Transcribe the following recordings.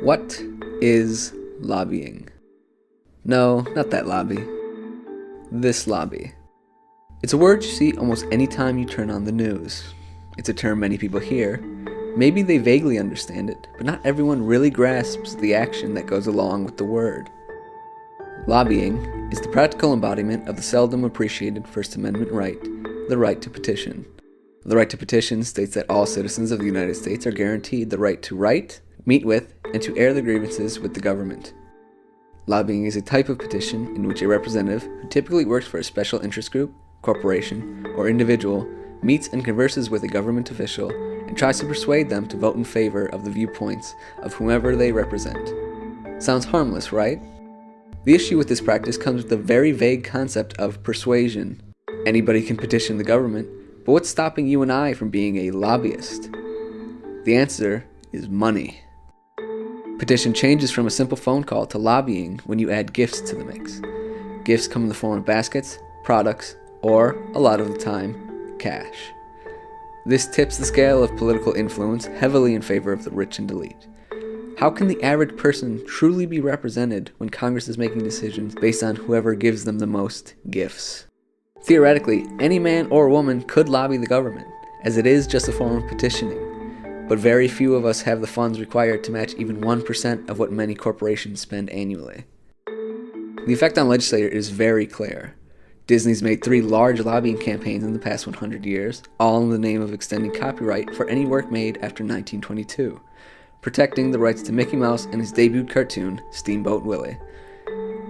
What is lobbying? No, not that lobby. This lobby. It's a word you see almost any time you turn on the news. It's a term many people hear. Maybe they vaguely understand it, but not everyone really grasps the action that goes along with the word. Lobbying is the practical embodiment of the seldom appreciated First Amendment right, the right to petition. The right to petition states that all citizens of the United States are guaranteed the right to write, meet with, and to air their grievances with the government. Lobbying is a type of petition in which a representative, who typically works for a special interest group, corporation, or individual, meets and converses with a government official and tries to persuade them to vote in favor of the viewpoints of whomever they represent. Sounds harmless, right? The issue with this practice comes with the very vague concept of persuasion. Anybody can petition the government, but what's stopping you and I from being a lobbyist? The answer is money. Petition changes from a simple phone call to lobbying when you add gifts to the mix. Gifts come in the form of baskets, products, or, a lot of the time, cash. This tips the scale of political influence heavily in favor of the rich and elite. How can the average person truly be represented when Congress is making decisions based on whoever gives them the most gifts? Theoretically, any man or woman could lobby the government, as it is just a form of petitioning, but very few of us have the funds required to match even 1% of what many corporations spend annually. The effect on legislators is very clear. Disney's made 3 large lobbying campaigns in the past 100 years, all in the name of extending copyright for any work made after 1922, protecting the rights to Mickey Mouse and his debuted cartoon, Steamboat Willie.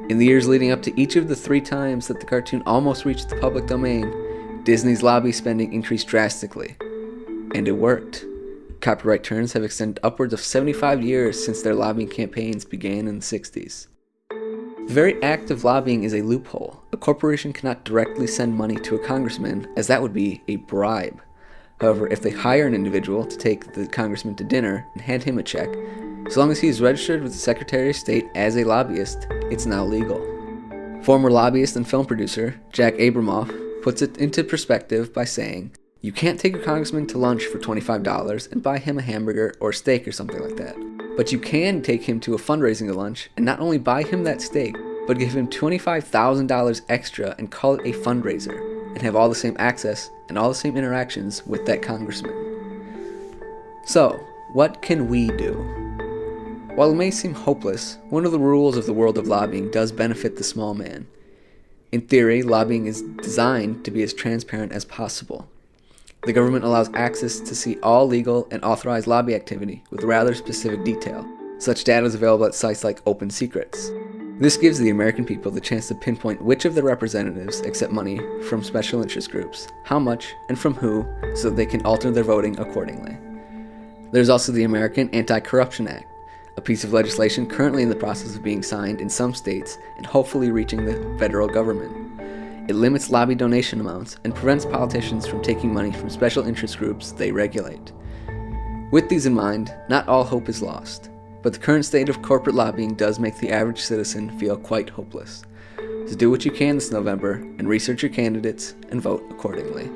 In the years leading up to each of the 3 times that the cartoon almost reached the public domain, Disney's lobby spending increased drastically. And it worked. Copyright terms have extended upwards of 75 years since their lobbying campaigns began in the 60s. The very act of lobbying is a loophole. A corporation cannot directly send money to a congressman, as that would be a bribe. However, if they hire an individual to take the congressman to dinner and hand him a check, so long as he is registered with the Secretary of State as a lobbyist, it's now legal. Former lobbyist and film producer Jack Abramoff puts it into perspective by saying, "You can't take a congressman to lunch for $25 and buy him a hamburger or steak or something like that. But you can take him to a fundraising lunch and not only buy him that steak, but give him $25,000 extra and call it a fundraiser, and have all the same access and all the same interactions with that congressman." So, what can we do? While it may seem hopeless, one of the rules of the world of lobbying does benefit the small man. In theory, lobbying is designed to be as transparent as possible. The government allows access to see all legal and authorized lobby activity with rather specific detail. Such data is available at sites like Open Secrets. This gives the American people the chance to pinpoint which of their representatives accept money from special interest groups, how much, and from who, so that they can alter their voting accordingly. There's also the American Anti-Corruption Act, a piece of legislation currently in the process of being signed in some states and hopefully reaching the federal government. It limits lobby donation amounts and prevents politicians from taking money from special interest groups they regulate. With these in mind, not all hope is lost, but the current state of corporate lobbying does make the average citizen feel quite hopeless. So do what you can this November and research your candidates and vote accordingly.